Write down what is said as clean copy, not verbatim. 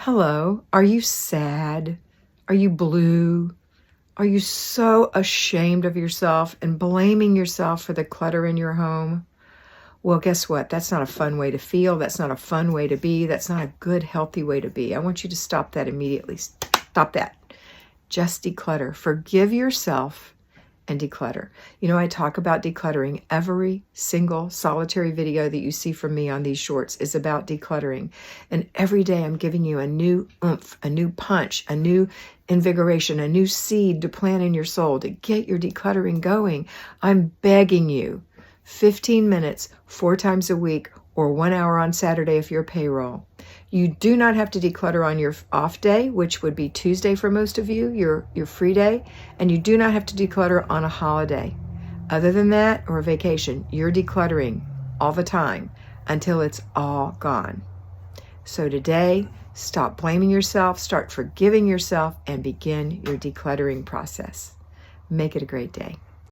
Hello, are you sad? Are you blue? Are you so ashamed of yourself and blaming yourself for the clutter in your home? Well, guess what? That's not a fun way to feel. That's not a fun way to be. That's not a good, healthy way to be. I want you to stop that immediately. Stop that. Just declutter. Forgive yourself and declutter. You know, I talk about decluttering. Every single solitary video that you see from me on these shorts is about decluttering. And every day I'm giving you a new oomph, a new punch, a new invigoration, a new seed to plant in your soul to get your decluttering going. I'm begging you, 15 minutes, 4 times a week, or 1 hour on Saturday if you're payroll. You do not have to declutter on your off day, which would be Tuesday for most of you, your free day, and you do not have to declutter on a holiday. Other than that, or a vacation, you're decluttering all the time until it's all gone. So today, stop blaming yourself, start forgiving yourself, and begin your decluttering process. Make it a great day.